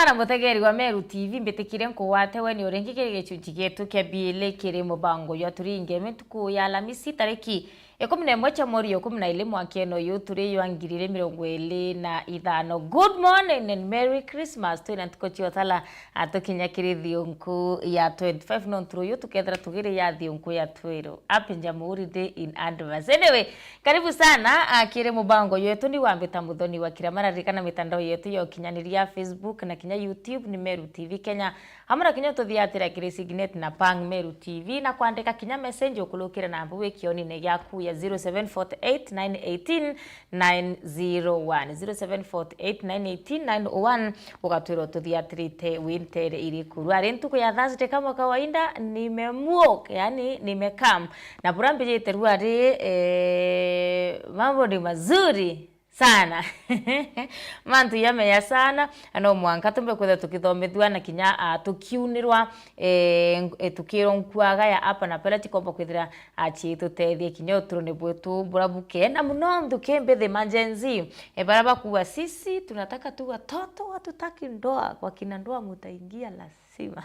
sana mutegeri wa Meru TV mbitikire nkuwate we ni urengi kiri gichunji gitu kia bile kiri mubango ya turinge metuku ya Alhamisi tariki 11 mweri wa 12 mwaka uyu turi yangirire 2025. Good morning and Merry Christmas to nantukochi otala atukinya kiri thionku ya 25 non turu tukethera tugire ya thionku ya 12 happy Jamhuri Day in advance. Anyway, karibu sana kiri mubango yetu ni wambita muthoni wa kira mararikana mitandao yetu ya ukinyaniria Facebook na kinya YouTube ni Meru TV Kenya. Hamara kinya tuthiatira kiri signet na Pang Meru TV na kuandika kinya message okulukira namba wekioni ne yaku ya 0748918901 0748918901 ugatwiro tuthiatirite winter irikuru ari ntuko ya Thursday kama kawaida nimemuok yani nimekam na burambe jeteru ari mambo ni mazuri sana mantu yameya sana ano mwanka tumbe kwetha tukithomethwa na kinya tukiunirwa tukiro nkwaga ya apa na pela tikomba kwithira achi tutethie kinya uturone bwetu burabuke na muno ndukembe the emergency baraba kuwa sisi tunataka tu watoto hatutaki ndoa kwa kina ndoa mutaingia lazima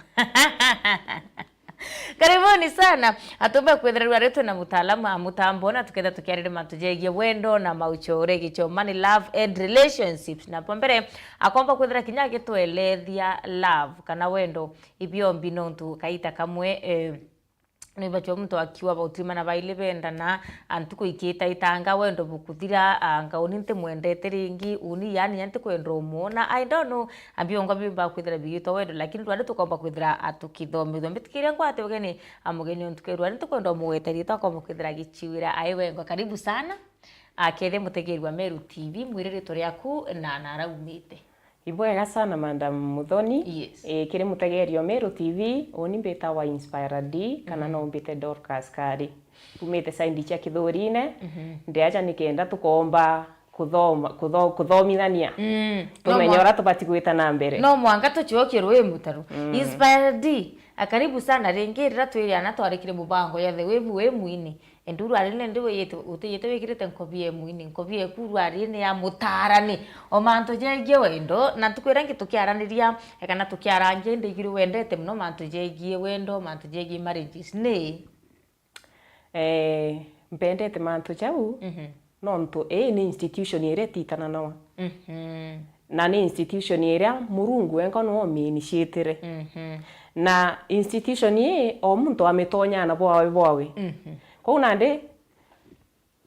karibuni sana atumbe kwethererwa retu na mutaalamu amutambona tuketha tukiarire matujegie wendo na mauchore gichomani love and relationships na pombere akomba kwethera kinya gitwelethia love kana wendo ibyo mbino ntu kaita kamwe ni bacho mtu akiwa bautima na baile benda na antuko ikita itanga wendo bukuthira anga uninte mwendete ringi uni yani yante kwendo mona I don't know ambionga bimba kwithira bigito wendo lakini twade tukomba kwithira atukithomithwa mbitikire ngwate ugeni amugeni ntukerwa ni tukwendo muweteri takomba kwithira gichiwira aiwengo karibu sana akethe mutegeri wa Meru TV mwirire toriaku na naraumite Ibwega sana Madam Muthoni. Yes. Kiri mutegeri wa Meru TV oni mbeta wa Inspired D kana no mbete Dorcas Kari. Umete saindi cha kithurine. Ndiaja nikenda tukomba kuthomithania. Tumenyora tubati gwita na mbere. No mwanga tuchoke rwe mutaru. Inspired D akaribu sana rengera twiri ana twarikire mubango ya the we muini. Enduru arine ndiwe yetu utiyete wekirete nkobie muini nkobie kuru arine ya mutarani o manto jegie wendo na tukwirangi tukiaraniria kana tukiarange ndigiru wendete muno manto jegie wendo manto jegie marriages ne mpendete manto chau no nto ni institution ire titana no na ni institution ire murungu enko no initiative na institution ye o muntu ametonya na bwawe ko nande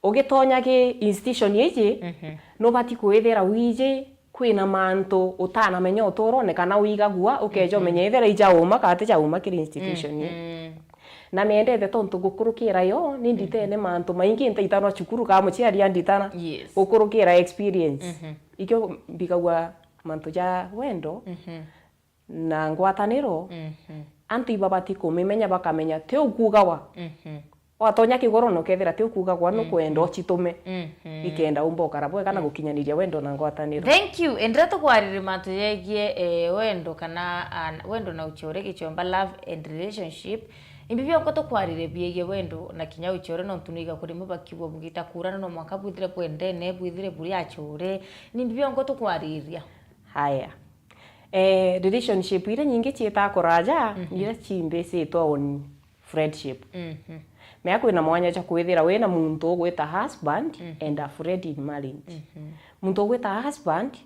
ogetonya ke institution yeje no bati kwethera wije kwina manto utana menyo utorone kana wigagua ukejo menyethera ijauma kate jauma kiri institution ye na mendete tonto gukurukira yo ninditene manto maingi ntaitano chukuru ka muchiari anditana gukurukira experience ikyo bigagwa manto ja wendo na ngwataniro antu ibabati kumenya bakamenya te ukugawa watonya kigoro no kethira te ukugagwa no kwendo chitume ikenda umbokara bwe kana gukinyaniria wendo na ngwataniro. Thank you. Endrato kwarire mantu yegie wendo kana wendo na uchore gichomba love and relationship imbibyo ko to kwarire biege wendo na kinya uchore no tuniga kuri mubakibo bugita kurana no mwaka bwithire bwendene bwithire buri achore nimbibyo ko to kwariria haya relationship ire nyingi chieta koraja ire chimbe seto on friendship me kwina mwanya cha kwithira wena muntu gwita husband and a friend in marriage muntu gwita husband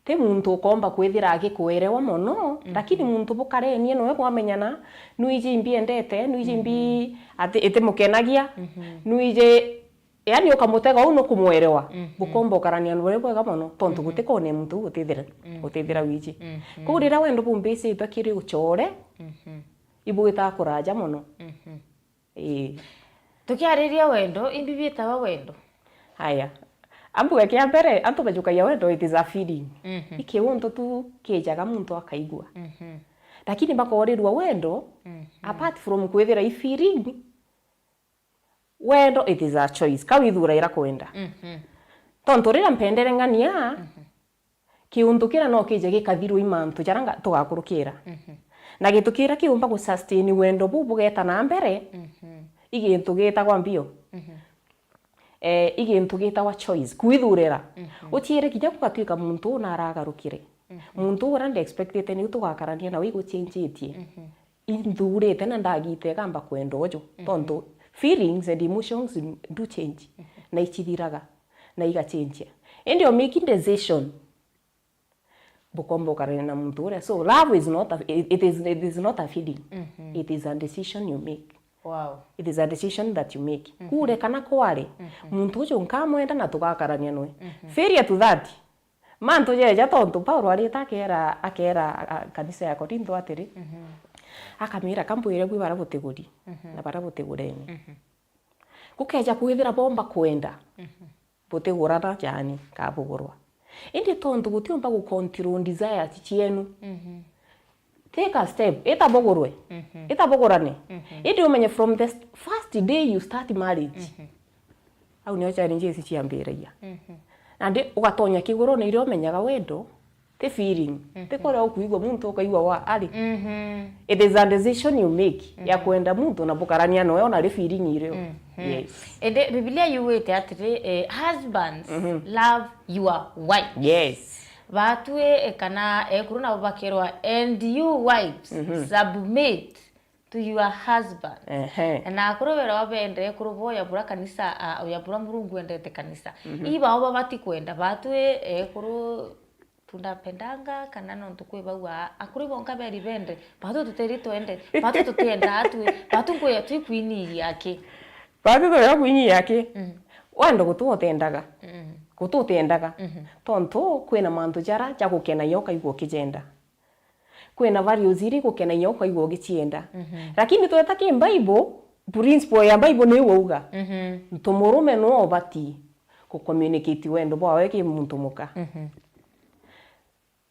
te muntu komba kwithira agikuerewa mono lakini muntu bukarenie no kwamenyana nuije imbiendete nuije imbi ate mukenagia nuije yani ukamutega uno kumwerewa bukombo karania nure bwega mono tonto guteko ne muntu gutithira wiji kurira wendo bumbisi bakiri uchore ibuita kuraja mono tukiariria wendo imbibita wa wendo haya ambuga kia mbere antu bajuka ya wendo it is a feeling iki wonto tu kejaga muntu akaigua lakini bakorirwa wendo apart from kwethira I feeling wendo it is a choice kawithura ira kwenda tonto rira mpendere ngania kiundukira no kije gikathirwo imantu jaranga tugakurukira na gitukira kiumba ku sustain wendo bubu geta na mbere igintu geta kwa mbio igintu geta wa choice kwithurira utiere kijya kugatuika muntu na aragarukire muntu ura ndi expected ni tugakarania na wigo changetie indurete na ndagite kamba kwenda ojo tonto feelings and emotions do change na ichithiraga na iga change and you're making decision bukombo karena na muntu ura. So love is not it is not a feeling. It is a decision you make. Wow. It is a decision that you make. Kure kana kware muntu ucio nkamwenda na tugakarania nwe failure to that man tujeja tonto Paulo arita akera kanisa ya Korintho atiri akamira kambwire gwi barabuteguri na barabutegureni gukeja kwithira bomba kwenda butegurana cyane kabugurwa indi tonto gutiumba gu control desire cienu take a step itabogorwe itabogorane indi umenye from the first day you start marriage au ni challenge isi ciambiria ande ugatonya kigoro ni ire umenyaga wendo the feeling te kore okuigwa muntu ukaigwa wa ali it is a decision you make ya kwenda muntu na bukarania no ona le feeling ire yes ende Biblia yuwete atire husbands love your wife. Yes. Batwe kana kuruna bakerwa and you wives submit to your husband. Na kurobera wabende kuruboya bura kanisa ya bura murungu endete kanisa. Iba abo bati kwenda batwe kuru tundapendanga kana no tukwe bawa akuri bonka beri bende batu tuteri twende batu tutenda atwe batu ngoya twikwini yake batu ngoya kwini yake wando gututendaga gututendaga tonto kwena mantu jara cha gukena yoka igwo kijenda kwena values iri gukena yoka igwo gichienda lakini tweta ki Bible principle ya Bible ni wouga tumurume no obati ku communicate wendo bwawe ki muntu muka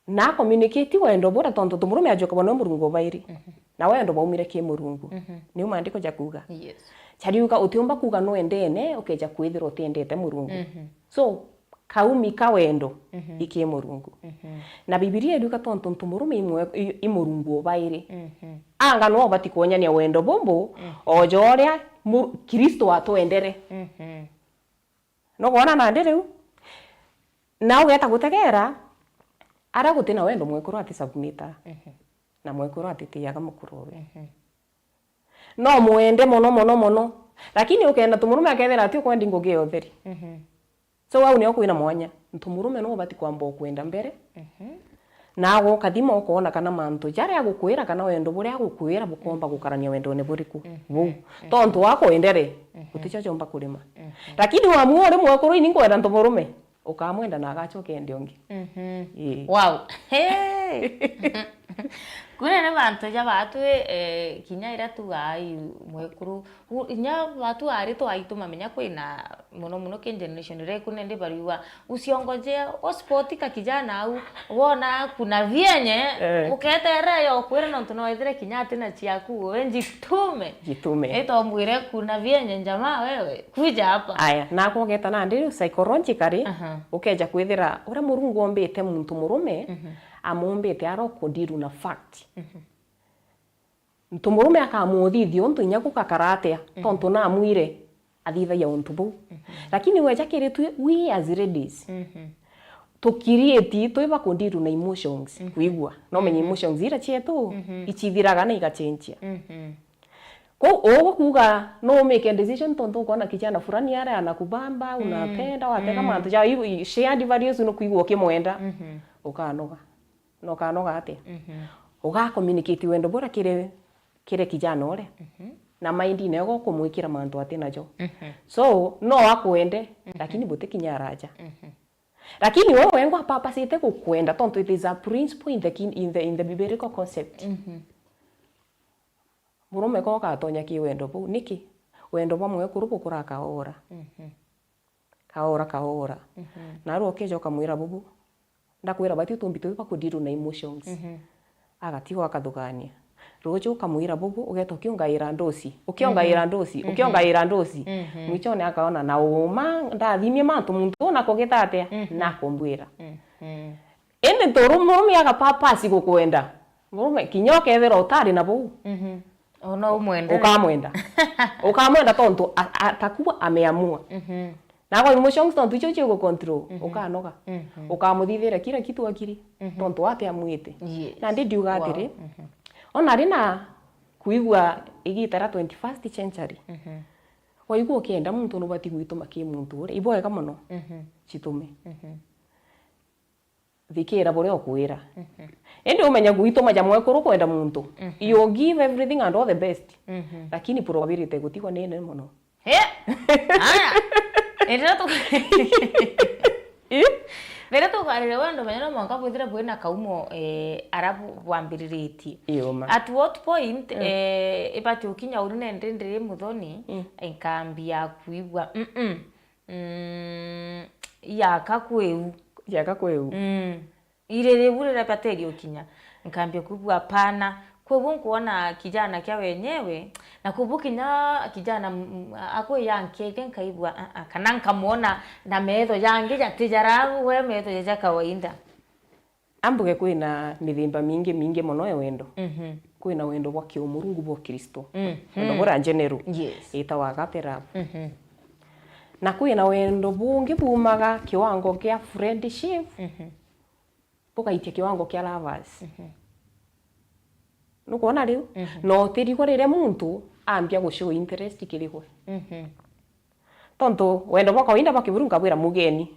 na communicate wendo bora tonto tumurume ajoka bono murungu bairi na wendo baumire ki murungu ni umandiko jakuga yes chariuka utiumba kuga no endene ukeja kwithira utendete murungu so kaumi ka wendo iki murungu na Biblia iruka tonto tumurume imwe imurungu bairi anga no bati kuonyania wendo bombo ojoria Kristo atoendere no gona na ndereu na ugeta gutegera ara gutina wendo mwekuru ati submita na mwekuru ati tiaga mukurowe no muende mono lakini ukenda tumurume akethera ati ukwendi ngugi otheri so wau ni okwina mwanya tumurume no bati kwamba kwenda mbere na go kathima ukona kana mantu jare agukwira kana wendo buri agukwira bukomba gukarania wendo ne buriku bu tonto wako endere uticha chomba kurima lakini wa muore mwakuru ini kwenda tumurume ukamwenda na agachoke ndiongi wow hey kuna na bantu ja batwe kinya ira tugai mwekuru nya batu ari to aitu mamenya kwina muno ke generation re kunende bariwa usiongoje ospoti ka kijana au wona kuna vienye uketera yo kwira no tuno ithire kinya atina chiaku wenji jitume eto mwire kuna vienye njama wewe kuja hapa aya na kugeta na ndi psychologically ukeja kwithira ura murungu ombete muntu murume amumbete arokondiru na fact ntumurume akamuthithio ntu nya gukakarate tonto na amwire athitha ya untubu lakini weja kiritu we as ladies tukirieti toiba kondiru na emotions kuigwa no menye emotions ira chetu ichithiraga na igachenjia ko ogo kuga no make a decision tonto kona kijana fulani ara anakubamba unapenda wateka mantu ja shared values no kuigwa kimwenda ukanoga no kanoga ate uga communicate wendo bora kire kijana ore na mind nego kumwikira mantu ate najo so no akwende lakini bote kinyaraja lakini wewe wengo papa site kukwenda tonto it is a principle in the biblical concept murume ko katonya ki wendo bu niki wendo bamwe kuruko kuraka ora kaora na ro kejo kamwira bubu ndakwira bati tumbito bakudiru na emotions agatiwa akathugania rojo kamwira bubu ugeto kiongaira ndosi mwichone akaona na uma ndathimie mantu muntu na kogetate na kombwira ende torumo aka papa sikukwenda murume kinyoke ethera utari na bu ono umwende ukamwenda tonto atakuwa ameamua na kwa emotions tontu icho chio go control ukanoga ukamuthithira kila kitu akiri tontu ate amwite na ndi ndiuga atiri ona rina kuigwa igitara 21st century waigwa ukienda muntu nubati gwituma ki muntu uri iboega muno chitume thikira bore okwira ende umenya gwituma jamwe kuru kwenda muntu you give everything and all the best lakini probability gutigwa nene muno Era tu. Vera tu kare wando manyana mwanka bwithira bwina kaumo arabu wambiriritie. At what point ibati ukinya uri nendendere muthoni enkambia kuigwa yaka kweu irere burera pateri ukinya nkambia kuigwa pana kwa hivyo kuona kijana kia wenyewe na kubukinya kijana ako yankege nkaibwa kana nkamuona na metho yange jatijarabu we metho ya kawaida ambuge kwina mithimba mingi muno ya wendo kwina wendo bwa kiumurungu bwa Kristo wendo bora general ita wagatera na kwina wendo bungi bumaga kiwango kia friendship bukaitia kiwango kia lovers nukuona riu no tirigwo rire muntu ambia go show interest kirigwo tonto wendo bwa kawaida bakiburu ngabwira mugeni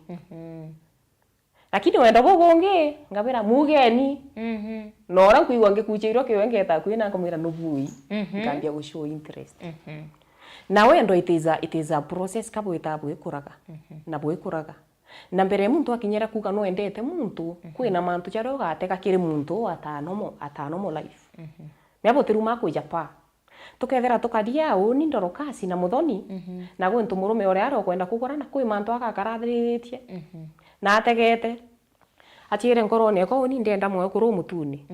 lakini wendo bwo bonge ngabwira mugeni no ra kuigwa ngikuchirwo kiwengeta kwina nkamwira nubui ngambia go show interest na wendo it is a process kabwita bwikuraga na bwikuraga na mbere muntu akinyera kuga no endete muntu kwina mantu charo gateka kiri muntu atano mo life mebo tiruma ku japa tukethera tukadia uni ndorokasi na muthoni na gwe ntumurume ore aro kwenda kugorana kwi mantu akakarathiritie na ategete achire nkorone ko uni ndenda mwe kuru mutuni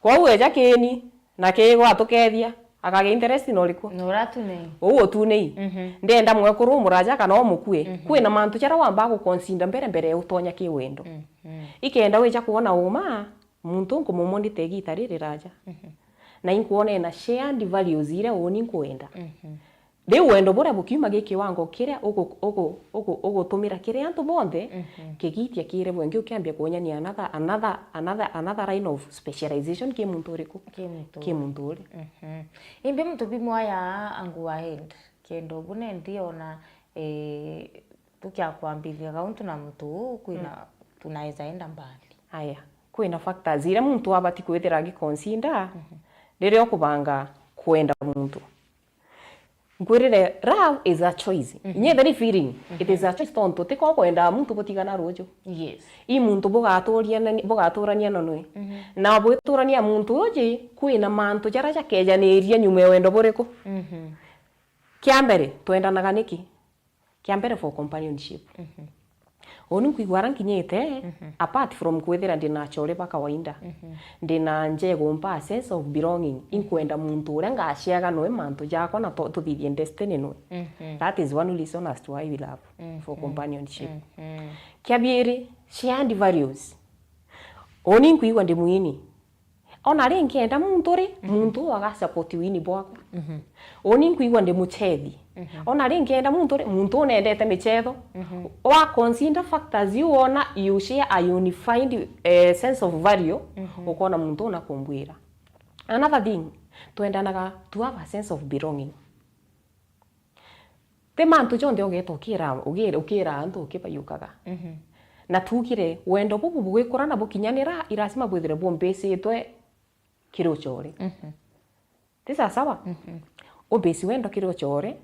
kwa uwe jakeni na kigo atukethia akage interest no riku no ratune uwo tunei ndenda mwe kuru muraja kana omukue kwina mantu chara wamba ku consider mbere utonya ki wendo ikenda weja kuona uma muntu ngumumondi tegita riri raja na inkuona na shared values ire oni kwenda de wendo bora bukiuma giki wango kire ogo tumira kire antu bonde kigitia kire bwengi ukiambia kuonya ni another line of specialization ki muntu riku ki muntu uri imbe muntu bimwaya angu ahead kendo bune ndiona tukia kuambilia kauntu na mtu kuina tunaweza enda mbali haya kwina factors ire muntu abati kwethera giconsider rire okubanga kwenda muntu ngwirire love is a choice nye very feeling it is a choice tonto tiko kwenda muntu butigana rojo i muntu bugaturania nonwe na buturania muntu oje kwina mantu jara jakejaniria nyume wendo buriko kiambere twendanaga niki kiambere for companionship onu kwigwara nkinyete apart from kwethera ndina chore baka wainda ndina njego mpa sense of belonging inkwenda muntu ure ngashiaga noe mantu jako na tuthithie destiny noe that is one reason as to why we love for companionship kiabiri shared values oni kwigwa ndi muini ona ri nkienda muntu ri muntu aga support wini bwako oni kwigwa ndi muchethi ona ri nkienda muntu nendete michetho wa consider factors you share a unified sense of value ukona muntu na kumbwira another thing twendanaga to have a sense of belonging te mantu jonde ukira antu ukipayukaga na tukire wendo bubu bugwikorana bukinyanira irasima bwithire bombesitwe kirochore tisa sawa obesi wendo kirochore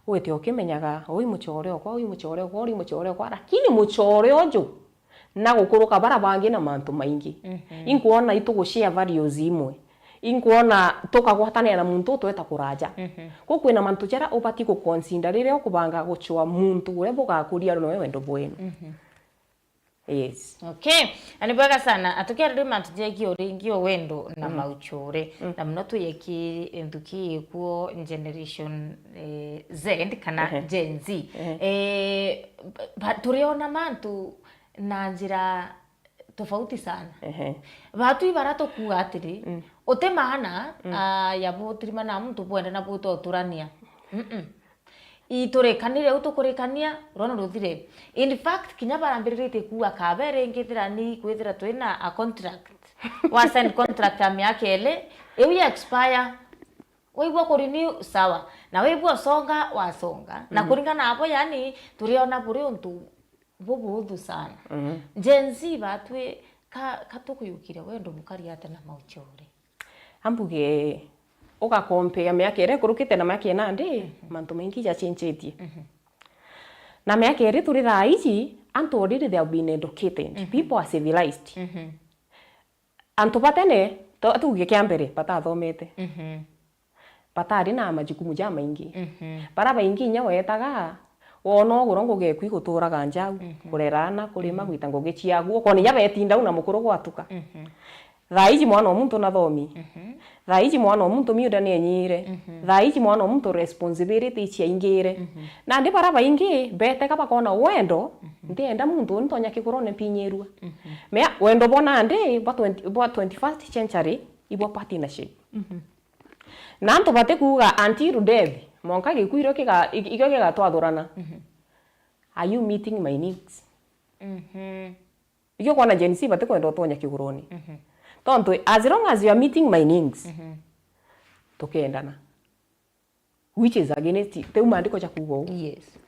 wete okimenyaga oi muchore okwa lakini muchore ojo na gukuruka bara bangi na mantu maingi inkuona itugushia values imwe inkuona tukagwatania na muntu tweta kuraja kwina mantu jara obati ku consider rire okubanga guchwa muntu we bugakuria no wendo bwenu yes okay anibwaga sana atukia mantu jegi oringio wendo na mauchore na mnoto yeki enduki kuo generation Z kana Gen Z turiona mantu na njira tofauti sana watu ibarato kuatiri otemana ya butrimana mtu bwenda na buto turania iturekanire utukurikania urona ruthire. In fact kinya barambirite kuwa kabere ngithira ni kwithira twina a contract wa sign contract ya miaka ele ewi expire weibwa kurenew sawa na weibwa songa wasonga na kuringana hapo yani turiona buri untu bubuthu sana. Gen Z batwe katukuyukire wendo mukari ate na mauchore ambuge oka compare miaka ere kurukite na miaka nandi mantu mengi ya chenchetie na miaka ere turi raichi antu already they have been educated people are civilized antu batene tuge kiambere batathomete batari na majukumu ja maingi bara baingi nya wetaga wono gurongo gekwi guturaga njau kurerana kurima gwita ngoge ciaguo koni ya betinda una mukuru gwatuka thaici mwana omuntu na thomi thaici mwana omuntu miuda ni enyire thaici mwana omuntu responsibility cia ingire na ndi bara baingi beteka bakona wendo ndienda muntu ntonya kigurone pinyerua mea wendo bona ndi ba 21st century ibo partnership na nto bate kuga until death monka gikuiro kiga twathurana are you meeting my needs iyo kwana Gen Z bate kwenda tonya kigurone tonto as long as you are meeting my needs tukendana which is against te umandiko cha kugo yes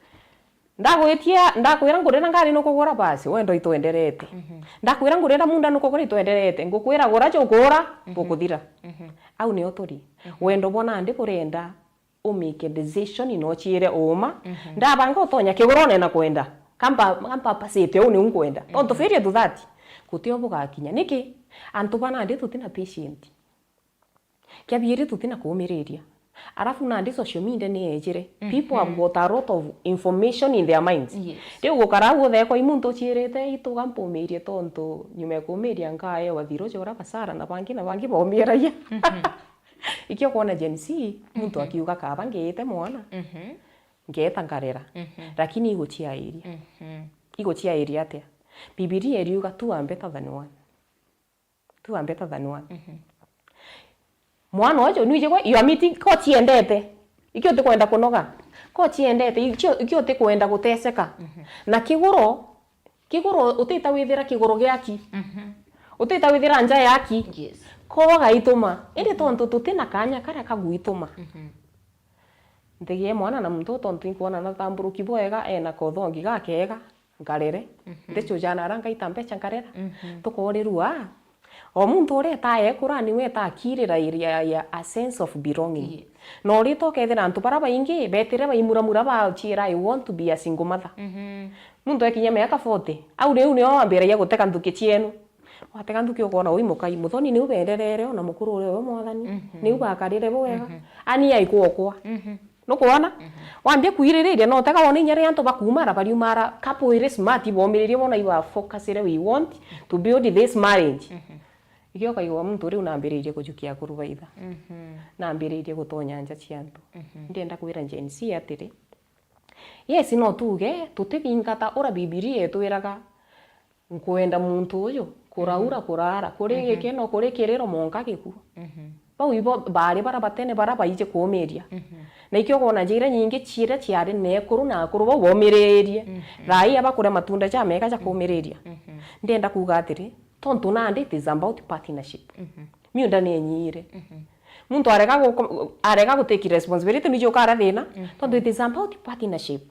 ndakwira ngurira ngari no kugura basi wendo itwenderete ndakwira ngurira munda no kugura itwenderete ngukwira gura cyo gura bukuthira au ni otori wendo bona ndi kurenda umike decision inochire uma ndabanga utonya kigurone na kwenda kamba pasite uni unkwenda tonto ferie to that kutio bugakinya niki antu bana ndi tutina patient kiabiri tutina kuumireria arafu na ndi social media ni ejire people have got a lot of information in their minds ndio gukara guthe ko imuntu chirete itugampumirie tonto nyume kumiria ngae wathiro chora basara na bangi bomieraia ikio kuona Gen Z muntu akiuga kaba ngete mwana ngeta ngarera lakini igochiairia atia Biblia iriuga two are better than one mwana ojo nuje kwa you are meeting ko chiendete ikio te kwenda kunoga ko chiendete ikio te kwenda guteseka na kiguro utita withira kiguro giaki utita withira nja yaki ko gaituma ende tonto tutina kanya kara kaguituma ndigie mwana na muntu tonto kuona na tamburuki boega ena kothongi gakega ngarere ndecho jana ranga itambecha ngarera tukorirua o muntu ore tae kurani we ta kirira iria ya a sense of belonging no rito kethira antu bara baingi betire baimuramura ba chira I want to be a single mother muntu ekinya miaka 40 au riu ni oambira ya guteka nduki chienu wateka nduki ukona uimukai muthoni ni ubenderere ona mukuru ure we mwathani ni ugakarire wega ani aikuokwa no kuona wambia kuiririria no teka wona inyare antu bakumara bariumara couple ire smart bomiririe bona iwa focus ire we want to build this marriage ikio kaiwa muntu uri unambiririe kujukia kurubaitha nambiririe gutonya nja ciantu ndienda kwira Gen Z atiri yes no tuge tutikingata ora Biblia etwiraga nkwenda muntu uyu kuraura kurara kuri gikeno kuri kiriro monka giku bau ibo bari bara batene bara baije kuumiria na ikio kona njira nyingi chira ciari ne kuru na kuru bo bomiririe rai abakure matunda cha meka cha kuumiriria ndienda kuga atiri tonto nandi it is about partnership miunda ni enyire muntu arega gutake responsibility ni jokara thina tonto it is about partnership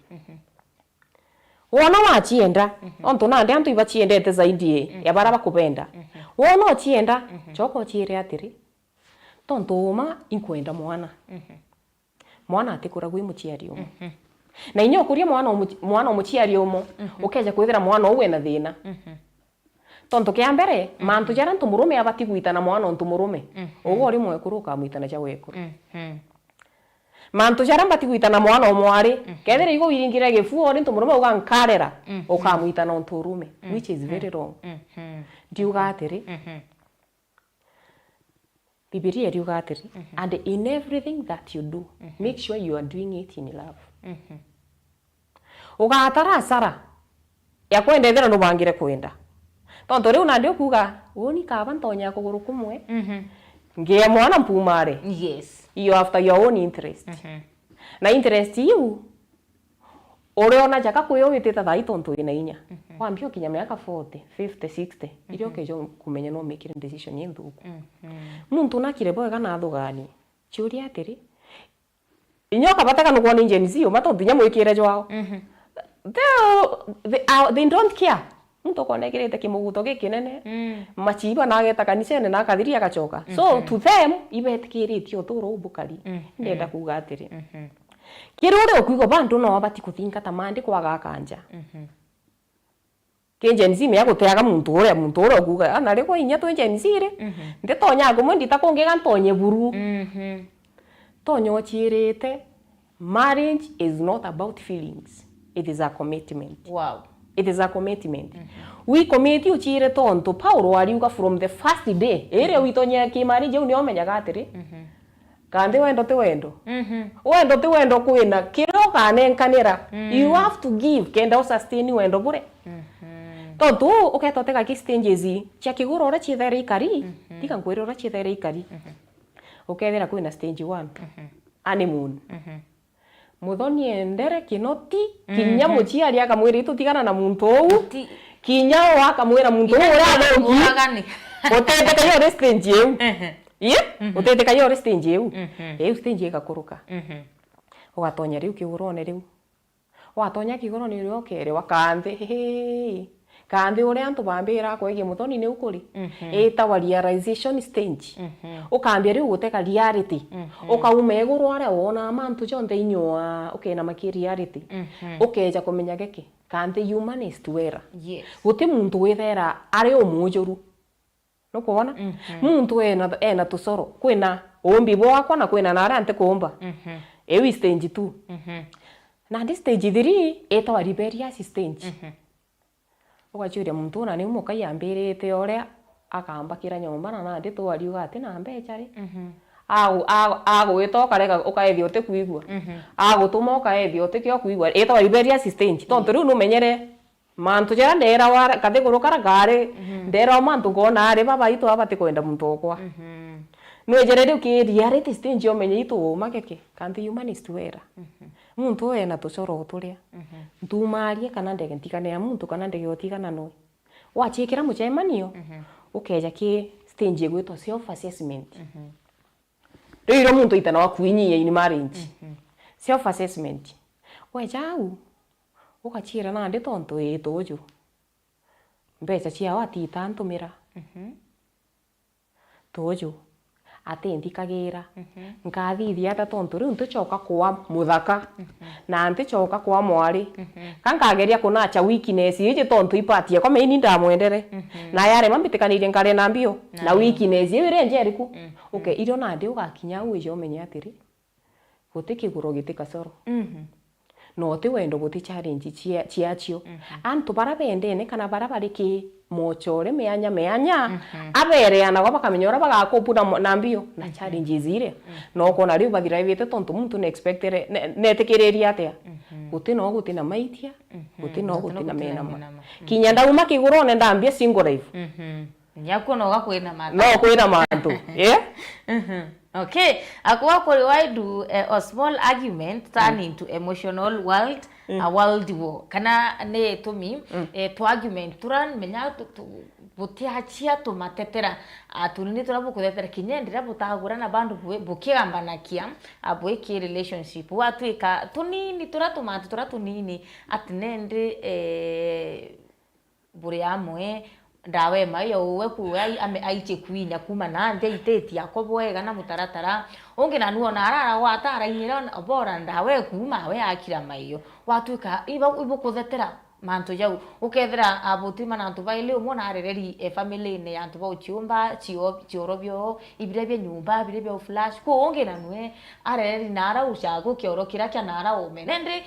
wona wachienda tonto nandi antu ibachiendete zaidi ya bara bakupenda wona wachienda choko chire atiri tonto uma inkwenda mwana atikura gwi muchiari umo na inyo kuria mwana muchiari umo ukeja kwithira mwana uwe na thina tonto kia mbere mantu jara ntumurume abati gwitana mwana ntumurume ugo ri mwekuru ukamwitana cha wekuru mantu jara mbati gwitana mwana omwari kethira igo wiringire gifu ri ntumurume ugankarera ukamwitana nturume which is very wrong ndiuga atiri Biblia iriuga atiri and in everything that you do make sure you are doing it in love ugatara sara ya kwendethera ndubangire kwenda tonto riu na ndio kuga woni kaba ntonya kuguru kumwe ngie mwana mpumare yes you after your own interest na interest you ore ona jaka kuyo witita thai tontu ina inya wambio kinya miaka 40 50 60 irio kejo kumenya no make decision yenthuku muntu nakire boga na thugani chiuria atiri inyoka bataka no kwani Gen Z matontu nya mwikire jwao they don't care muntu konekirete kimuguto gikinene machiba na ageta kanisene na akathiria agachoka so to them ibetikiritie uturo ubukari ndenda kuga atiri kirore okuigo bandu no abati kuthingata maandiko agakanja ke Gen Z me agoteaga muntu ore kuga ana reko inya to Gen Z ri ndetonya ngumo ndita konge gantonye buru tonyo chirete marriage is not about feelings, it is a commitment. Wow. It is a commitment. We commit you chire tonto Paulo ariuga from the first day ere witonya ki marriage uni omenyaga atiri kandi wendo te wendo wendo te wendo kwina kiro kanenkanira you have to give kenda sustain wendo bure tonto uketoteka ki stages chia kiguro ora chithere ikari tika nkwira ora chithere ikari ukethera kwina stage 1 honeymoon muthoni endere kinoti kinya muchiari akamwira itutigana na muntu ou kinya wakamwira muntu ura thongi utete kayo restage eu utete kayo restage eu eu stage igakuruka ugatonya riu kigurone riu watonya kigurone riu okere wakanthe kandi uri antu bambira kwege muthoni ni ukuri eta wa realization stage ukambia riu guteka reality ukauma iguru aria wona mantu jonte inyoa ukena maki reality ukeja kumenya geke kandi humanist wera guti muntu withera ari umujuru no kuona muntu ena tusoro kwina ombi bwakwa na kwina nara ante kumba ewi stage 2 na ndi stage 3 eta wa rebellious stage ugachuria muntu na ni mukai ambirite oria akambakira nyomba na ndi to ariuga ati na mbecha ri gwitoka rega ukaethia uti kuigua agutuma ukaethia uti kio kuigua eta rebellious stage tontu riu no menyere mantu jara ndera wa kathiguru karagare ndera mantu gona ari baba itu abati kwenda muntu okwa no ejere riu ki reality stage omenye itu makeke kandi humanist wera muntu ena tucoro turia ntumarie kana ndege ntikane ya muntu kana ndege otigana no wachikira muchemanio ukeja ki stage gwito self assessment rero muntu itana wa kuinyia in marriage self assessment wejau ukachira na ndi tonto etojo mbeca cia wati tantumira tojo atendikagira nkathithia ata tonto riu ntucoka kwa muthaka na nticoka kwa mwari kankageria kunacha weakness ije tonto ipatie kwa maini ndamwendere na yare mambitikanire ngare na mbio na weakness ire njeriku okay irio na ndi ugakinya uije omenya atiri gutikiguro gitikacoro no ti wendo guti challenge chiachio antu bara bendene kana bara bariki mochore meanya abere ana kwa bakamenyora bagakopuna na mbio na challenges ire no kona riu bathira ibite tontu muntu ne expectere netekereria atia guti na maitia guti na mena kinya ndauma kigurone ndambia single life nyako no gakwina mantu no kwina mantu okay akwa why do a small argument turn into emotional world a world war kana ne tumi to argument turan menya butiachia to matetera atunini turabukuthetera kinyendira butagura na bandu bukigambanakia abweki relationship watwika tunini turatunini atinende buri amwe ndawe mayo we kuwa aiche kuinya kuma na nde iteti yakobwega na mutaratara onge na nuona arara watara inyira obora ndawe kuma we akira mayo watuika ibukuthetera mantu jau ukethera abutima na ntubaile umona arereri family ne yantu ba uchumba chiorobyo ibirebe nyumba birebe flash ko onge na nwe arereri nara ushago kioro kira nara omenende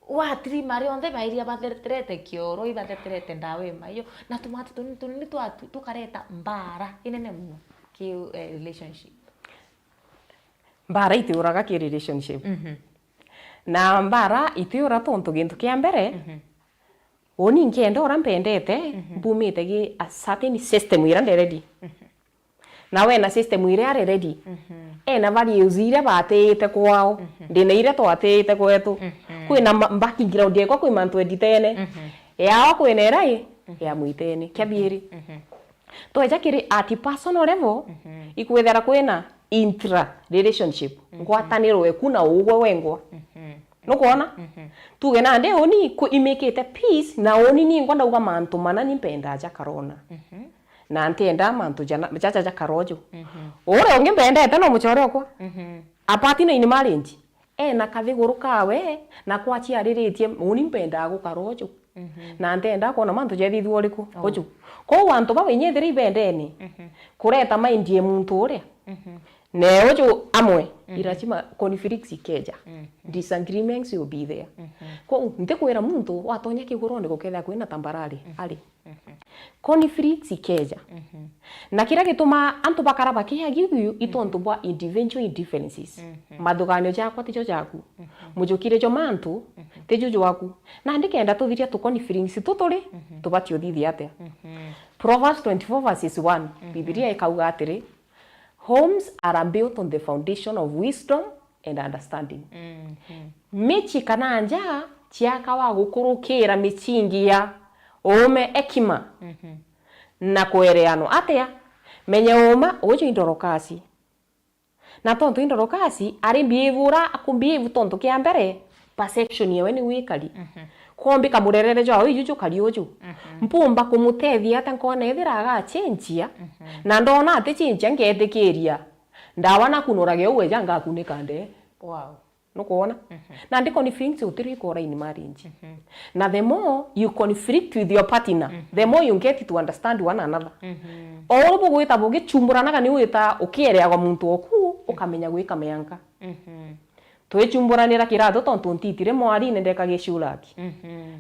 watri mari onde bairia baterete kioro ibaterete ndawe mayo na tumatu tunini tukareta mbara inene mu ki relationship mbara itiuraga ki relationship na mbara itiura tonto gintu kia mbere oni ngendo ora mpendete bumite gi a certain system ira ready na we na system ira ready ena values ire batete kwao ndina ire twatete kwetu kwina background yako kwi mantu editene yao kwina erai ya muitene kiabiri toja kiri at personal level ikwethera kwina intra relationship ngwataniro ekuna ugwe wengwa nukuona tuge na nde oni ku imekete peace na oni ni ngwanda uga mantu mana nimpenda aja karona na ntenda mantu jana jaja karojo ore onge mpenda ete no muchore okwa apati na ini marriage na kathiguru kawe na kwachi ariritie oni mpenda gukarojo na ntenda kona mantu jethi thuoriku oju ko wantu ba wenyethiri ibendeni kureta mindie muntu uria ne ojo amwe irachima conflicts ikeja disagreements will be there ko ntekwera muntu watonya kiguronde guketha kwina tambarari ali conflicts ikeja na kira gituma antu bakara bakia gigu itontu bwa individual differences maduganio jakwa ticho jaku mujukire jo mantu tejo waku na ndikenda tuthiria tu conflicts tuturi tubatio thithi ate Proverbs 24:1 Biblia ikauga atiri homes are built on the foundation of wisdom and understanding. Michi kana nja chiaka wa gukurukira michingi ya ome ekima na kwereano atia menye oma ojo indorokasi na tonto indorokasi ari bivura akumbivu tonto kia mbere perception yewe ni wikali kombi kamurerere jo yuju kali ojo mpumba kumutethia tankona ethiraga chenjia na ndona ate chenjia ngetekeria ndawa na kunurage uwe janga kunikande nukuona na ndiko ni feelings utiri kora in marriage na the more you conflict with your partner the more you get to understand one another oro gwita boge chumburanaga ni wita ukierea kwa muntu oku ukamenya gwika meyanka twechumburanira kirato tontu ntitire mwari ndeka gicuraki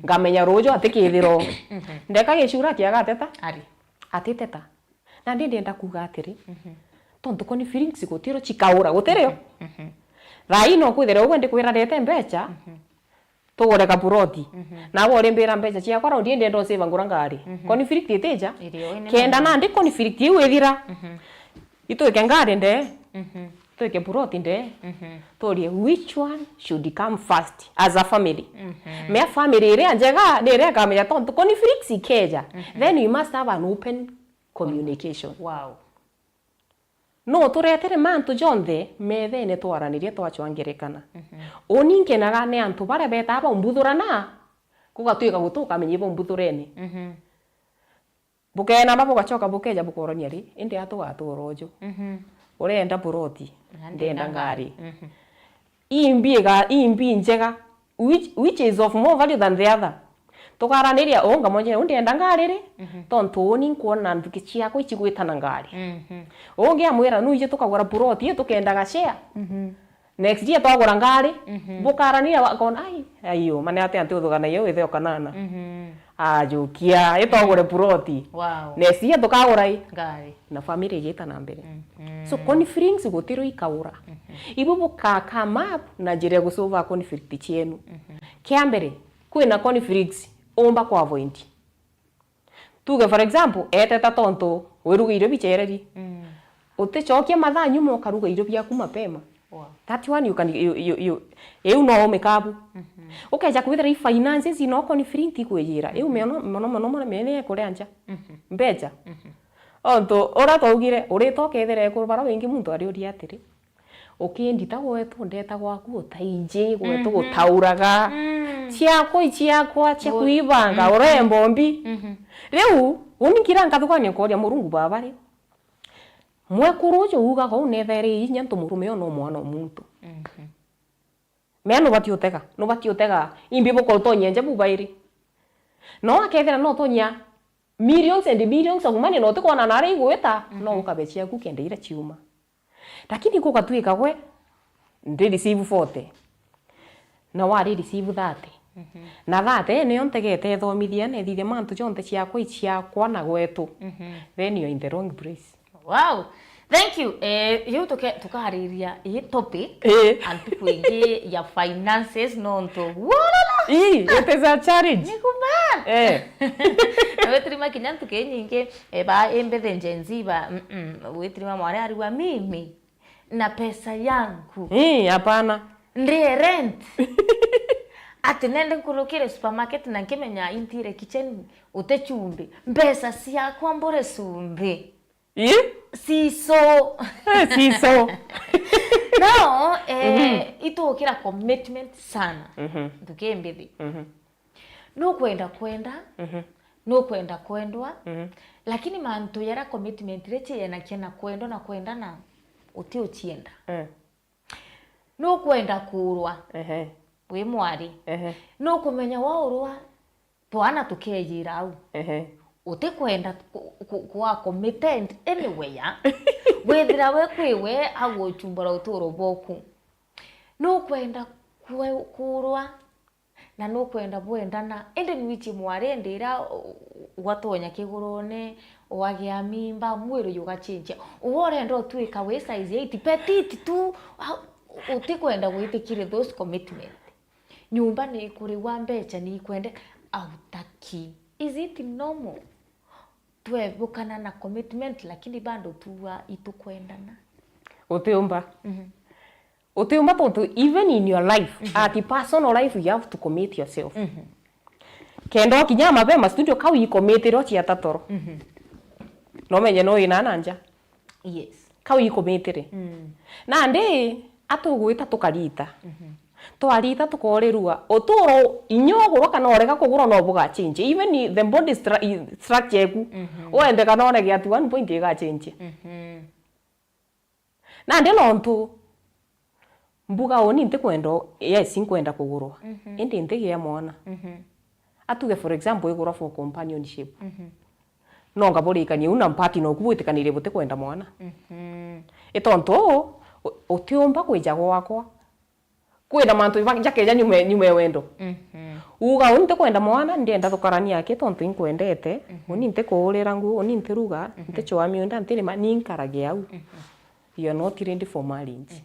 ngamenya rojo atikithiro ndeka gicuraki agateta ari atiteta na ndenda kuga atiri tontu koni feelings gutiro chikaura gutireo rai no kwithira uwe ndikwira rete mbecha tugore kaburoti na wore mbira mbecha cia kwa raundi ndendo save ngura ngari conflict iteja kenda na ndi conflict iwithira ituike ngari nde tuike buroti nde torie which one should come first as a family me family ire njega nire kamenya tonto conflict ikeja then you must have an open communication no turetere mantu jonthe methene twaranirie twachwangerekana oninke naga ne antu bare beta ba umbuthurana kugatuika gutuka menye bo umbuthurene bukena mabo gachoka bukeja bukoronia ri inde atugaturojo urenda buroti ndenda ngari imbi njega which is of more value than the other tukaraniria onga monje undenda ngari ri tonto oni nkuona nduki ciako ichigwitana ngari onge amwira nuje tukagura buroti tukenda gashare next day twagura ngari bukaraniria wakona ayo mane ate antuthugana yo itheo kanana ajukia itogure buroti next day tukagura ngari na family yeta na mbere so conflicts gutiro ikaura ibu bukaka map na jire gusolve conflict chienu kiambere kwina conflicts omba kwa avoid tuge for example eteta tonto werugire bichereri utechokia mathanyu mo karuga iro bya kumapema that one you can you know mekabu ukaja kwithira finances ino conflict kwejira mono mene kurenja mbeja onto ora togire uri tokethera kurubara wingi muntu ari uri atiri ukindita gwetu ndeta gwaku utaije gwetu gutauraga ciakwa ciakuibanga urembo mbi riu unikira ngathukania koria murungu babari mwekurujo uga ko netheri inya ntumurume ono mwana omuntu meno batiotega imbi boko tonyenje bubairi no akethera no tonya millions and billions of money no tukona nare igweta no ukabechia kukendeira chiuma lakini kugatuika gwe ndi receive 40 na wari receive 30 na thate ne ontegete thomithia ne thithe mantu jonte ciakwa ichiakwa na gwetu then you in the wrong place. Wow, thank you. You tukahariria hii topic and tukuingie ya finances nonto wala it is a challenge nikuman wetrima kinyantu kenyinge ba embethe njenzi ba wetrima mware ari wa mimi na pesa yangu. Hapana. Ndiye rent. Ati nende kurukire supermarket na nkimenya intire kitchen utechumbi. Mbesa siya kwambure sumbi. Siso. Siso. No, ito kira commitment sana. Tukembithi. No kwenda. No kwenda kwendwa. Lakini mantu yara commitment reche yana kiena kwendo na kwenda na uti uchienda. No kwenda kurwa. We mwari. No kumenya waurwa twana tukejira au. Uti kwenda kwa committed anyway ya. Wethira we kwiwe ago chumbara uturo boku. No kwenda kurwa na no kwenda bwendana ende nwichi mwari ndira watonya kigurone wagia mimba mwiro yugachinja uwore ndo twika we size 8 petit tu uti kwenda gwitikire those commitment nyumba ni kuri wa mbecha ni kwende autaki. Is it normal twebukana na commitment lakini bando tuwa itukwendana utiumba utiumba tontu even in your life at personal life you have to commit yourself. Kendo kinya mapema studio kau icommit ro chia tatoro no menye no ina nanja. Yes, kau icommit na ndi atugwita tukarita twarita tukorerua uturo inyogoro kana orega kugura no buga change even the body structure yaku wende kana orega ati 1 point ga change. Na ndi lontu mbuga oni nte kwendo yes inkwenda kugurwa indi nte ya mwana atuge for example igura for companionship no ngaborikanie una mpati no kubutikanire bute kwenda mwana etonto utiumba kwijago wakwa kwenda mantu jakeja nyume wendo uga unte kwenda mwana ndienda thukarania yake tonto inkwendete oni nte kuurira ngu oni nte ruga nte chwami unda ntire maninkarage au you are not ready for marriage.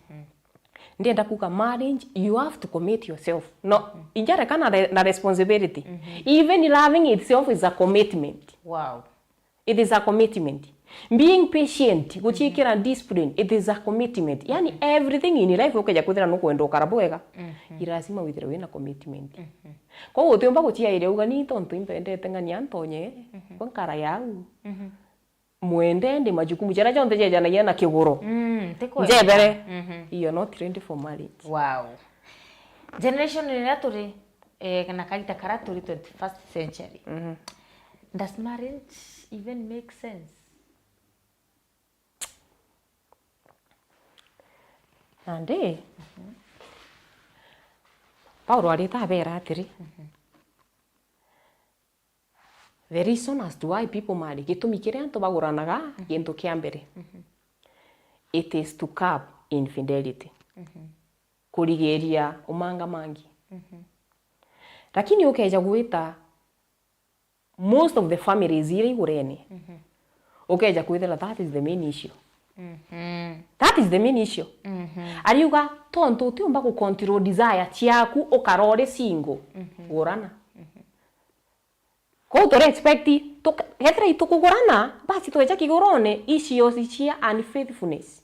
Ndienda kuka marriage you have to commit yourself. No, injare kana na responsibility. Even loving itself is a commitment. Wow. It is a commitment. Being patient, guchikira discipline, it is a commitment. Yani everything in life ukaja kuthira no kwenda karabwega. Irazima withira wina commitment. Kwa hiyo utiumba guchia ile uga ni tonto impendete ngani antonye kwa nkara yau. Mwende ndi majukumu jana jonte jeja na yana kiguro. Njebere. You are not ready for marriage. Wow. Generation ni turi kana kaita karaturi 21st century. Does marriage even make sense? Nande. Paulo alita vera atiri. The reason as to why people marry, gitumi kiria antu baguranaga gintu kia mbere. It is to curb infidelity. Kurigeria umanga mangi. Lakini ukeja gwita most of the families iri igurene. Ukeja kwithira that is the main issue. That is the main issue. Ariuga tonto utiumba ku control desire ciaku ukarore single. Gurana. Ko to expect to hetra itukugurana basi tweja kigorone icio cia unfaithfulness.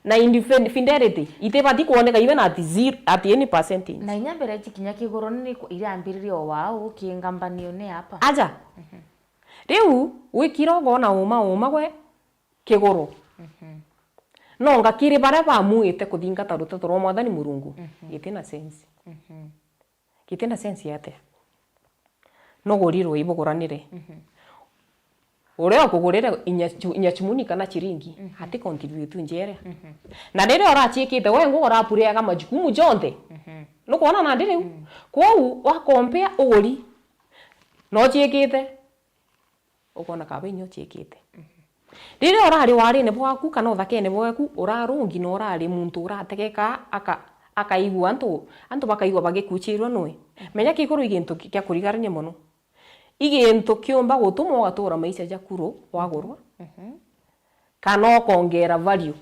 Na infidelity itebati kuoneka even at zero at any percentage. Na inyambere kinya kigorone ni iriambiririo wao kingambanio ne hapa. Aja. Riu wikiro gona uma gwe kigoro. No ngakiri bara bamuite kuthingata rutatu rwa mwathani Murungu. Itina sense. Kitina sense yate. No goriro ibogoranire. Ore kugurira inyachumuni kana chiringi hati contribute njere. Na rero orachikite we ngo orapuriaga majukumu jonte. No kuona na ndire. Kwau wa compare uguri. No chikite. Ukona kabe nyo chikite. Rire orari wari ne bwaku kana uthake ne bwaku urarungi no orari muntu urategeka akaigua antu bakaigua bagikuchirwa noe. Menya kikuru igintu kya kurigarania muno. Igintu kiumba gutuma ugatura maisha jakuru wagurwa. Kana okongera value.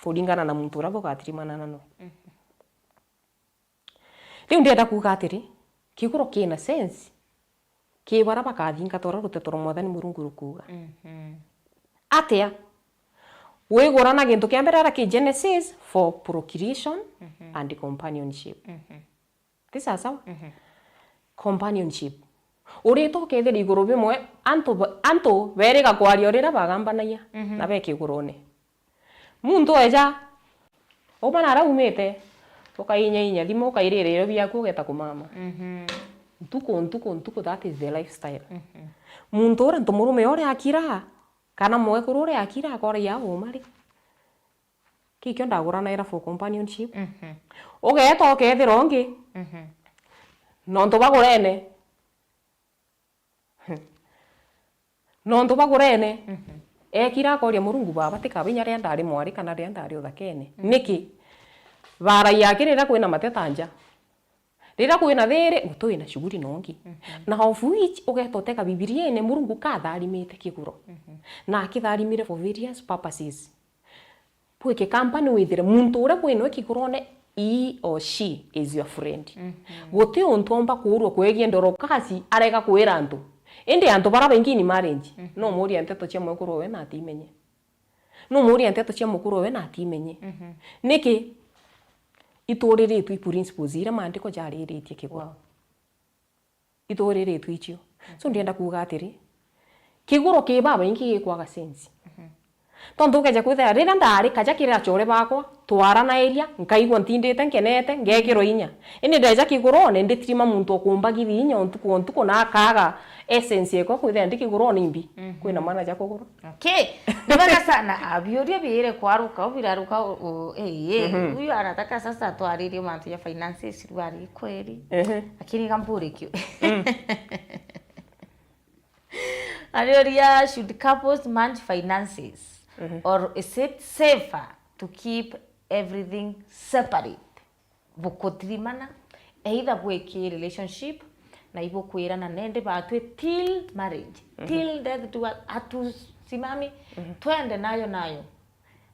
Kuringana na muntu urabo gatirimana nano. Riu ndienda kuga atiri kiguro kina sense. Kibara bakathinga tora rutetoro mwathani Murungu rukuga. Atia wigurana gintu kia mbere ki Genesis for procreation and companionship. This is how companionship. Urito kethira iguru bimwe anto berega kwaria urira bagambanagia na beke igurune. Muntu eja obana araumete ukainya thimo ukairire biaku ugeta kumama. Ntuko that is the lifestyle. Muntu ora ntumurume ore akira kana mwekuru ore akira akora ya umari. Kikyo ndagurana era for companionship. Ugeta okethira ongi. Nonto bagurene. Nonto bagurene. Ekira akoria Murungu baba tikabinya ria ndari mwari kana ria ndari uthakene. Niki bara yakirira kwina matetanja. Rira kwina thiri gutui na shughuli nongi. Na of which ugetoteka Bibiliaine Murungu katharimite kiguro. Na akitharimire for various purposes. Puike company withire muntu ura kwinwe kigurone he or she is your friend. Guti untomba kurwo kwegie ndoro kasi arega kwira antu. Indi antu bara bengi ni marriage. No muri anteto cia mwekuru we na atimenye. No muri anteto cia mukuru we na atimenye. Niki itorere tu principles ira maandiko jariritie kigwa. Itorere tu icio. So ndienda kuga atiri. Kiguro ki baba ingi gikwaga sense. Tondu keja kwithira rira ndari kaja kirira chore bakwa twara na area nkaigwa ntindite nkenete ngekiro inya indi ndeja kigurone nditirima muntu okumbagithi inya ontuko na kaga essence yeko kwithira ndikigurone imbi kwina manager kugura. Okay, ndivanga sana abiuria biire kwaruka ubiraruka huyu anataka sasa twarire mantu ya finances rwari kweli lakini kampuri kio Adoria, should couples manage finances? Or is it safer to keep everything separate? Bukotirimana either bweki relationship na ibo kwirana nende batwe till marriage till death to atusimami twende nayo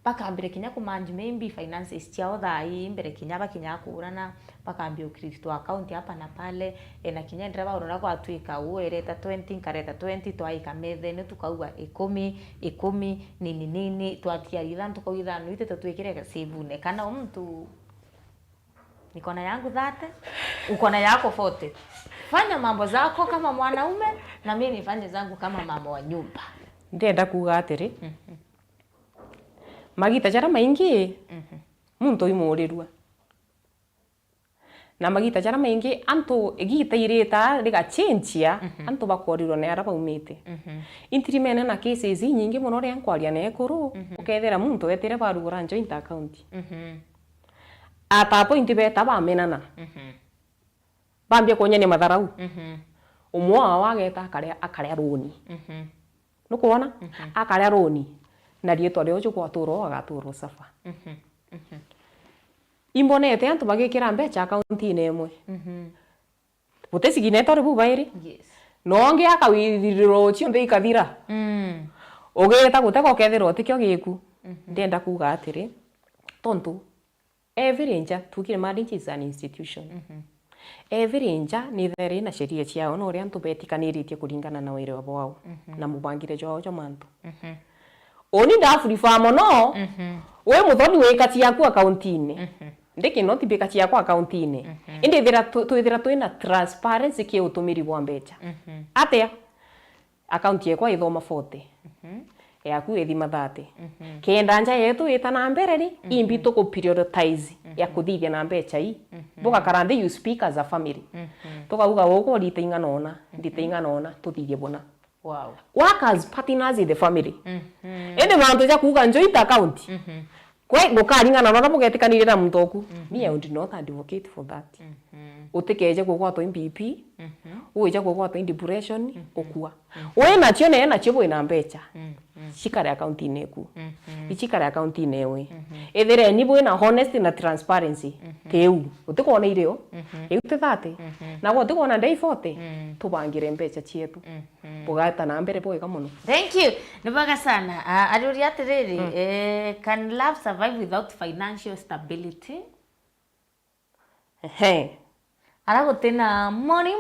bakambire kinya ku manage maybe finances ciao thai mbere kinya bakinya kurana bakambia ukristo account hapa na pale na kinya ndira urona kwa twika uereta 20 kareta 20 twaika methene tukauga 10 nini twatiaritha tukaithano ite tutwikire save kana mtu niko na yangu 30 uko na yako 40 fanya mambo zako kama mwanaume na mimi nifanye zangu kama mama wa nyumba. Ndenda kuga atiri magita jara maingi muntu imurirwa na magita jara maingi antu igita ireta riga chenchia antu bakorirwo ne ara baumite intirimene na cases nyingi muno ria nkwaria na ekuru ukethera muntu wetire barugura joint account ata point beta bamenana bambia kunyene matharau umwe wageta akaria roni nukuona akaria roni na rietwa rio cyo kwaturo agaturo safa imbonete antu bagikira mbecha account ine emwe butesigine tore bubairi nonge akawithiriro cio nthi ikathira ugeta guteko kethirwo tikyo giku ndenda kuga atiri tontu every nja tukire marriage is an institution every nja ni there na sheria ciao no ria antu betikaniritie kuringana na wire wao na mubangire jao jo mantu oni ndafurifa mono we muthoni wikati yaku account-ine ndiki no tibikati yaku account-ine indi thira twithira twina transparency ki utumiri bwa mbecha atia account yakwa ithoma 40 yaku ithima 30 kenda nja yetu itana mbere ri imbi to ko prioritize ya kuthithia na mbecha i boka karande you speak as a family tukauga goko ritaingana ona nditaingana ona tuthithie bona. Wow. Work as partners in the family. Ende mantu ja kuga joint account. Kwe gokaringana na mugetikanire na mtoku. Me I would not advocate for that. Utekeje gukwa to MPP. Uija gukwa to depression okua. We na chio na chibo ina mbecha. Shikare account ineku. Ichikare account inewe. Ethere ni bwe na honesty na transparency. Teu. Utekona ireo. Eute 30. Na go tekona day 40. Tubangire mbecha chietu. Bugata na mbere boy kamuno. Thank you. Nibaga sana. Aduri atiriri, can love survive without financial stability? Hey. Arago tena money.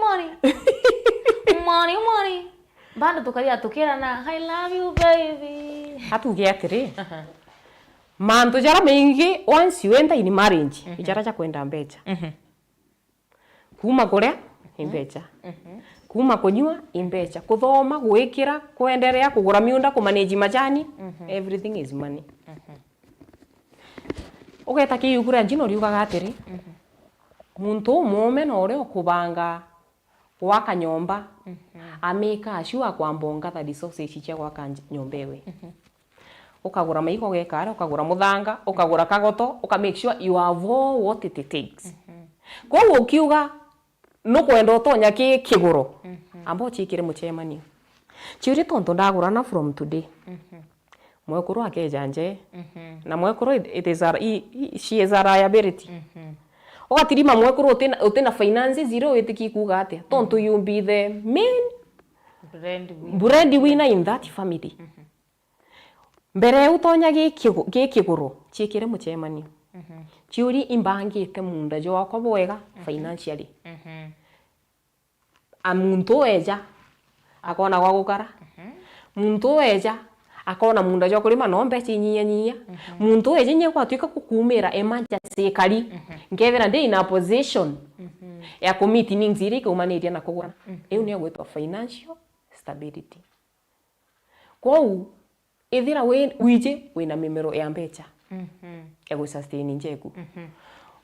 Bando tukaria tukira na I love you baby. Hatuge atiri. manto jara mengi once you enter in marriage ijara cha kwenda mbecha kuma kuria imbecha kuma kunywa imbecha kuthoma gwikira kuendelea kugura miunda kumanage majani everything is money ogeta kiyugura njino riugaga atiri muntu mume no ore okubanga gwaka nyomba ameka ashua kwambonga that resources cia gwaka nyomba ewe ukagura maiko gekara ukagura muthanga ukagura kagoto uka make sure you have all what it takes kwa ukiuga no kwenda utonya kiguro ambo chikire muchemanio chiri tonto ndagurana from today mwekuru akejanje na mwekuru it is she is a liability ogatirima mwekuru utina finance zero wetiki kuga ate tonto you be the main breadwinner in that family mbere utonya gikiguru chikire muchemanio chiuri imbangite munda jo kwa bwega financially amuntu eja akona gwa gukara muntu eja akona munda jo kulima nombe chinyia muntu eje nye kwa twika kukumira emergency kali ngethera ndi in a position ya commit ningziri ko manage na kugura eu ni gwetwa financial stability kwa ithira wije wina mimero ya mbecha ego sustain njeku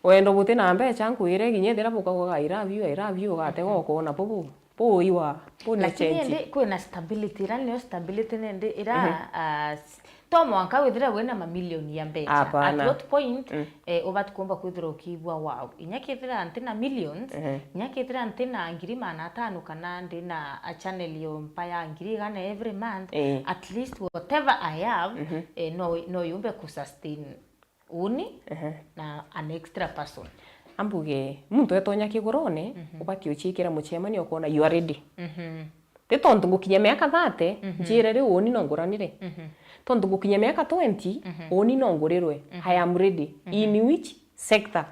wendo bote na mbecha nkuire ginye thira bukaga I love you gate goko na popo poiwa pone change lakini kwina stability rani stability nende ira tomo anka withira wena mamilioni ya mbecha at what point obatkumba kwithira ukibwa wow inyakithira antina millions inyakithira antina ngiri mana 5 kana ndina a channel yo mpaya ngiri gana every month at least whatever I have no yumbe ku sustain uni na an extra person ambuge muntu etonya kigorone ubati uchikira muchemanio kona you are ready te tonto gukinya miaka 30 njire ri oni nonguranire tonto gukinya miaka 20 oni nongurirwe I am ready in which sector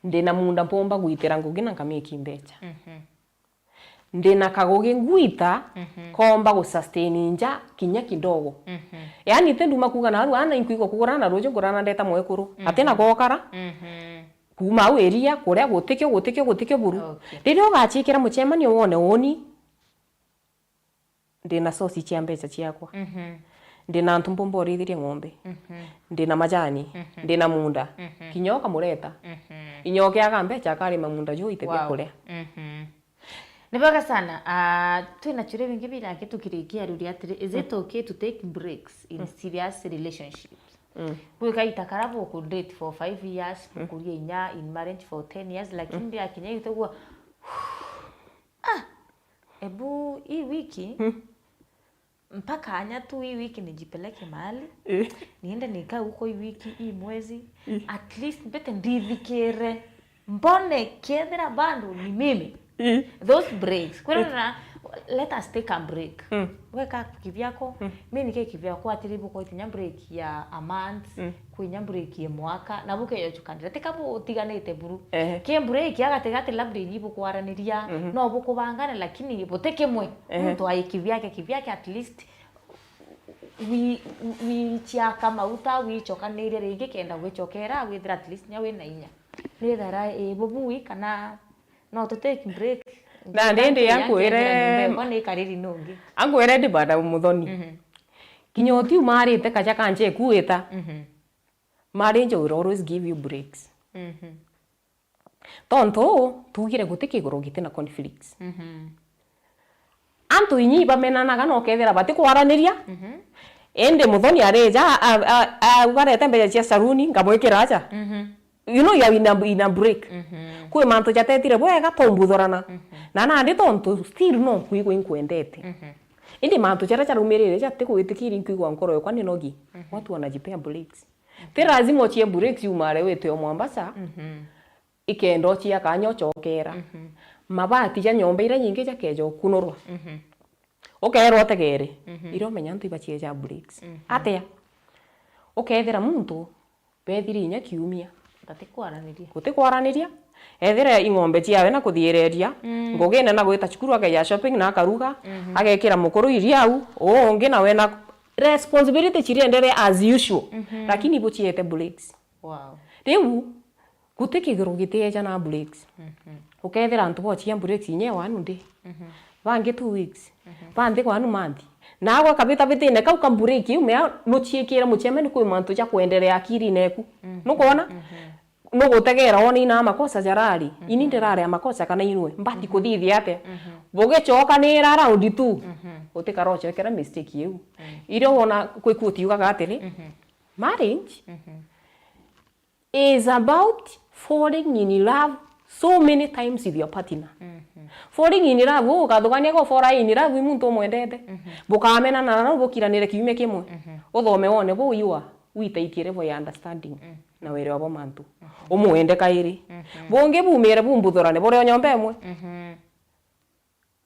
ndina munda pomba guitira ngugina nkameki mbecha ndina kagoge nguita komba go sustain nja kinya kidogo yani tenduma kuga na aru ana inkuiko kugurana rojo gurana ndeta mwekuru atena gokara kuma weria kuria gutikyo buru ririo gachikira muchemanio wone woni ndina sosi cia mbecha ciakwa ndina ntumpombo rithirie ng'ombe ndina majani ndina munda kinyoka mureta inyoke aga mbecha kari munda jo itebia kuria Nibaga sana twina chure bingi bila kitu kirikia ruri atiri is it okay to take breaks in serious relationships kuika itakarabo ku date for 5 years kuria inya in marriage for 10 years lakini bia kinya itogwa ebu hii wiki mpaka anya tu hii wiki nijipeleke mahali niende nikaa huko hii wiki hii mwezi at least mbete ndithikire mbone kethira bandu ni mimi those breaks kwena let us take a break weka kivyako mimi nike kivyako atiribu kwa tinya break ya a month kwinya break ya mwaka na buke yo chukandira tekabu tiganete buru ke break ya gategate labda nyibu kwaraniria no bukubangana lakini boteke mwe mtu kivyake at least we chiaka mauta we chokanire ringi kenda gwechokera withira at least nyawe na inya nithara bobui kana no to take break na ndende yankwire mbone kariri nungi angwire ndi bada muthoni kinyoti umarite kaja kanje kuita marriage will always give you breaks tonto tugire gutike gorogite na conflicts antu inyi bamenanaga no kethera bati kwaraniria ende muthoni areja ugarete mbere cia saruni ngamwikira acha you know you are in a break kwe manto jatetire bwega tombuthorana na ndi tonto still no kwigwa inkwendete indi manto jara charumirire jate kwitikiri nkwigwa nkoro yakwa ni nogi watu wanajipea breaks te lazima ochie breaks umare wete o Mombasa ikendo chia kanyo chokera mabati ja nyomba ira nyingi ja kejo kunorwa okerwo tegere iro menya ntu ibachie ja breaks atia okethera muntu bethiri nya kiumia gutikwaraniria ethira ing'ombe ciawe na kuthiereria ngogene na gwita cukuru akaya shopping na akaruga agekira mukuru iria au ungi na wena responsibility chiriendere as usual lakini ibo chiete breaks. Wow. Riu gutikigiro giteja na breaks. Ukethera antu bo chia breaks inye wanu ndi. Bange 2 weeks. Bande kwa anu mandi. Na gwa kabita bitine kau ka break umea no chiekira muchemeni kwi mantu cha kuendelea akiri neku. Nukuona? No gutegera woni na makosa jarari. Ini ndirare makosa kana inwe. Mbati kuthithia ate. Boge choka ni ra round 2. Utikaroche kera mistake yu. Ire wona kwi kutiuga atiri. Marriage is about falling in love so many times with your partner. Falling in love, ukathugania go fall in love with muntu mwendete. Bukamena na bukiranire kiume kimwe. Uthome wone bo yua witaitire bo understanding na were wabo mantu. Umwende kairi. Bonge bumire bumbuthorane bore nyombe emwe.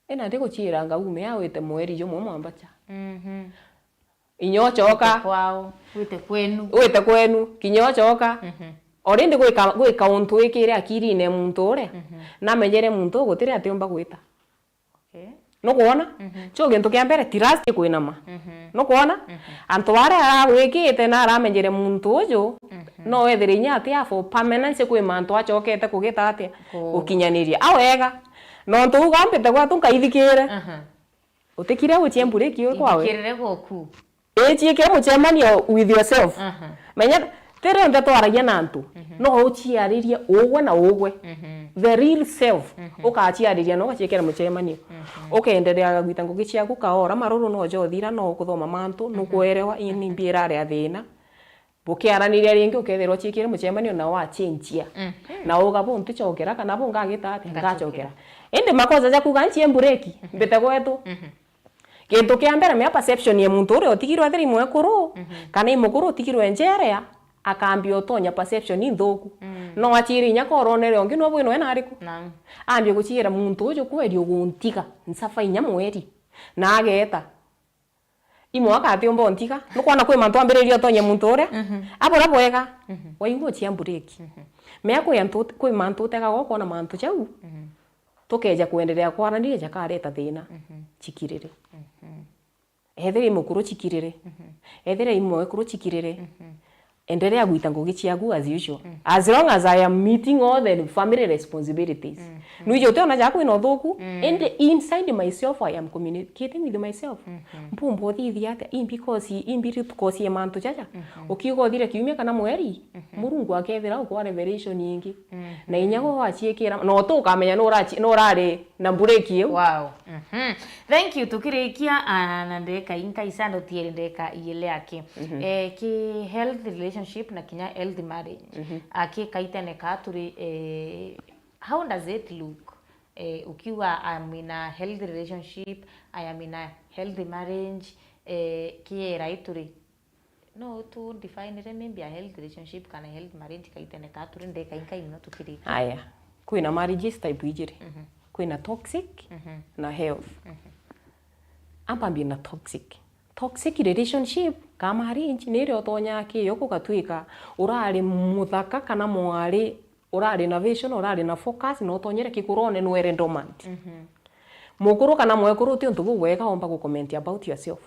Ena ndiko chiranga ume awete mweri yo mwambacha. Inyo choka Kwao, wite kwenu. Wite kwenu, kinyo choka. Orindi gwika untu ikire akiri ne muntu ure. Na menyere muntu gutire atiomba gwita. Okay. No kuona? Cho gento kia mbere trust kwina ma. No kuona? Antu ware aragwikite na aramenyere muntu uju. No wethere inya ati afo permanence kwi mantu achokete kugita ati ukinyaniria. Awega. No ntu ugambite gwa tunkaithikire. Utikire guchiembure kiyo kwawe. Ikirire goku. Echieke muchemanio with yourself. Menya tere ndo twaragia nantu. No uchiaririe ogwe na ogwe. The real self. Ukachiariria no gachiekera muchemanio. Ukenderea gwita ngugi ciaku kaora maruru no jothira no kuthoma mantu no kwerewa ini mbirare athina. Bukiaraniria ringi ukethirwo chiekere muchemanio na wa change. Na ugabo ntu chokera kana bo ngagita ati ngachokera. Ende makoza ja kuganchie mbureki mbete gwetu. Kintu kia mbere mea perception ya muntu uri otigirwe thiri mwe kuru kana imukuru otigirwe njerea akambia otonya perception inthuku no achiri nya koronere ongi no bwino ena ariku ambia guchira muntu uju kweri uguntiga nsafa inya mweri na ageta imo akati ombo ntiga no kwana kwe mantu ambere otonya muntu uri abora bwega waingo chia mbureki mea kwe mantu tega goko na mantu chau tukeja kuendelea kwaranire jakareta thina chikirire ethere imukuru chikirire ethere imwe kuru chikirire endelea gwita ngugi chiagu as usual as long as I am meeting all the family responsibilities nuijo tena jaku ino thuku and inside myself I am communicating with myself mpumbo thithi ate imbiri tukosie mantu jaja ukigo thire kiumia kana mweri murungu akethira ukwa revelation nyingi na inyago achiekera no to kamenya no rari na bureki yo. Wow. Thank you tukirikia na ndeka inka isando tiere ndeka ile yake ki health relationship na kinya healthy marriage aki kaitene katuri how does it look ukiwa I'm in a healthy relationship, I am in a healthy marriage ki raituri no to define it maybe a healthy relationship kana healthy marriage kaitene katuri ndeka inka ino tukirika aya kwina marriages type ijire kwina toxic na health ambambia na toxic relationship ka marriage nire otonya ki yoko katwika urari muthaka kana mwari urari na vision urari na focus no tonyere kikurone nwere dormant mukuru kana mwekuru ti untu wega omba ku comment about yourself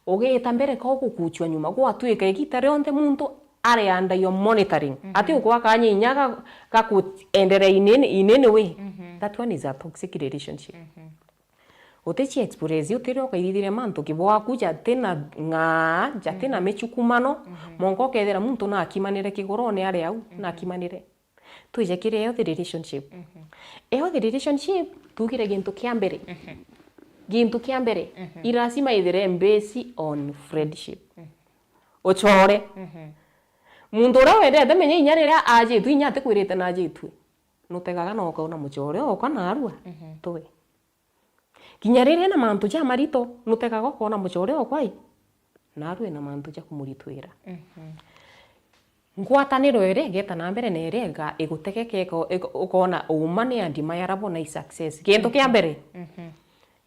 ogeta mbere ka gukuchwa nyuma gwatwika igitare onde muntu are under your monitoring ati ukwa kanya inyaga ka kuendere inene we that one is a toxic relationship otechi experience utiro ka idire manto kibwa kuja tena nga jatena mechukumano mongo kethera muntu na akimanire kigorone are au na akimanire tuije kire yo the relationship the relationship tugire gintu kiambere gintu kiambere irasima idire based on friendship ochore muntu ura wendete menye inyarira aje tu inyate kwirite na aje tu nutegaga no kauna muchore oka na arua tuwe kinyarire na mantu ja marito nutegaga kona muchore okwai na arue na mantu ja kumuritwira ngwataniro ere geta na mbere nerega igutegeke ukona umane and mayarabo na success gento kia mbere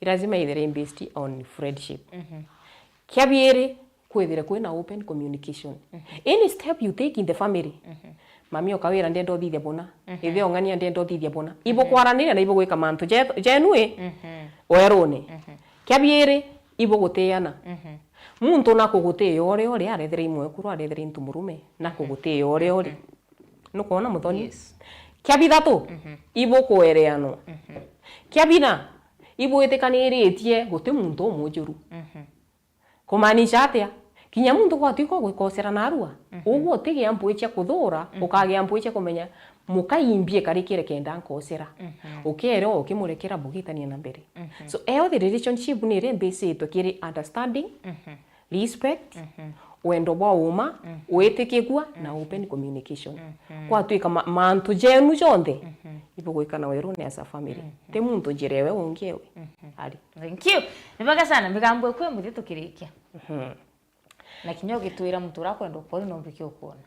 irazima idere based on friendship kiabiere kwethira kwina open communication any step you take in the family mami okawira ndendo thithia bona ithe ongania ndendo thithia bona ibo kwaranire na ibo gwika mantu jenue werone kiabiere ibo guteana muntu na kugutia ore arethera imwe kuru arethera into murume na kugutia ore nukuona muthoni. Yes. Kia bithatu ibo kuereano kia bina ibo itikaniritie guti muntu umujuru kumaanisha atia kinya muntu gwatuika gwikosera narua uguo utigia mbui cia kuthura ukagia mbui cia kumenya mukaimbie karikire kenda nkosera ukero ukimurekera bugitania na mbere. So the relationship ni re based kiri understanding, respect, wendo bwa uma, wetekegwa na open communication. Kwa tuika mantu jenu jonde ibo gwikana weru ne as a family. Te muntu jirewe ungewe. Ali. Thank you. Nibaga sana migambo kwe muthi tukirikia. Na kinyo gitwira mutura kwenda poli no mbiki ukuona.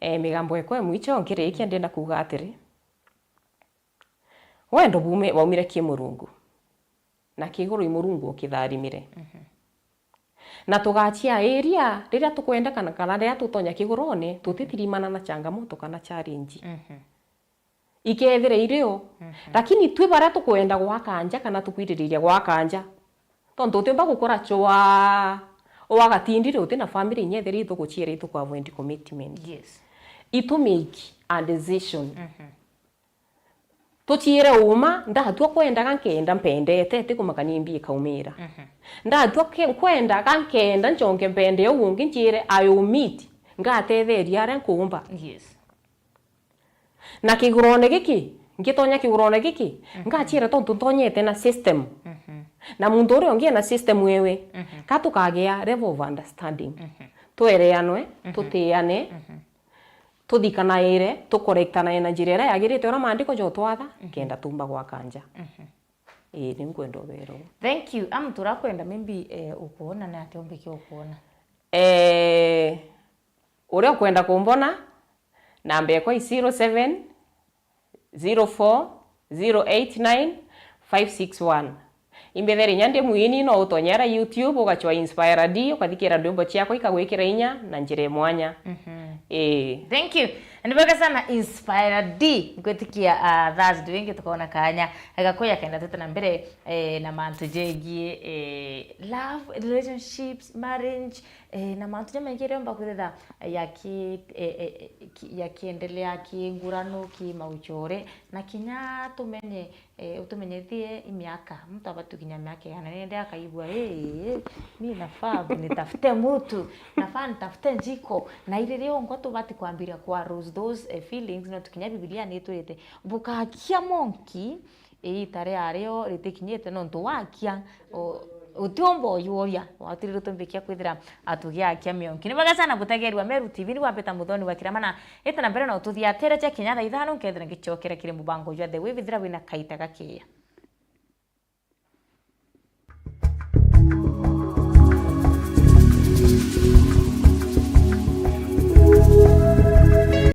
Migambo ekwe mwicho ngirikia ndenda kuga atiri. Wendo bume waumire ki Murungu. Na kiguru imurungu ukitharimire. Na tugachia area riria tukwenda kana riria tutonya kigurone tutitirimana na changamoto kana challenge. Ikethira irio lakini twi bara tukwenda gwakanja kana tukwiririria gwakanja tondu tutimba gukora chwa owagatindire utina family nyetheri tuguchiere tukwa wendi commitment. Yes. Itu make a decision. Tuchire uma ndatua kwenda kankenda mpendete tikumakani mbi kaumira. Ndatua kwenda kankenda nchonge mpende ungi nchire ayo meet ngatetheria ara nkumba. Yes. Na kigurone giki ngitonya kigurone giki ngachira tontu tonyete na system. Na muntu uri ongie na system wewe katukagea level of understanding. Twereanwe tutiane tuthikanaire tukorektana na njira ira yagirite ora maandiko jo twatha kenda tumba gwa kanja. Ni ngwendo wero. Thank you. Amtura kwenda maybe ukuona na atombiki ukuona. Uri kwenda kumbona namba yako 07 04 089 561. Imbetheri nyande muini no utonyera YouTube ugachwa Inspire D ukathikira ndwimbo ciako ikagwikira inya na njire mwanya. Thank you. Ndibaga sana Inspire D ngwetikia Thursday wengi tukaona kanya agakoya kenda tutana mbere na mantu jegie love, relationships, marriage na mantu jamengire mba kuthetha yakiendelea kingurano ki mauchore na kinya tumenye utumenyethie imiaka mtu abatukinya miaka yana nende akaibwa mimi nafaa nitafute mtu nafaa nitafute njiko na ile leo ngoto bati kuambiria kwa those feelings no tukinya Biblia ni twete bukakia monki itare ario ritikinyete no ntuwakia utiombo yoria watiriro tumbikia kwithira atugia akia mionki ni baga sana butagerwa Meru TV ni wapeta muthoni wa kiramana eta na mbere no tuthia tere cha kinya tha ithano nkethira ngichokera kire mubango jwa the way withira wina kaita gakia.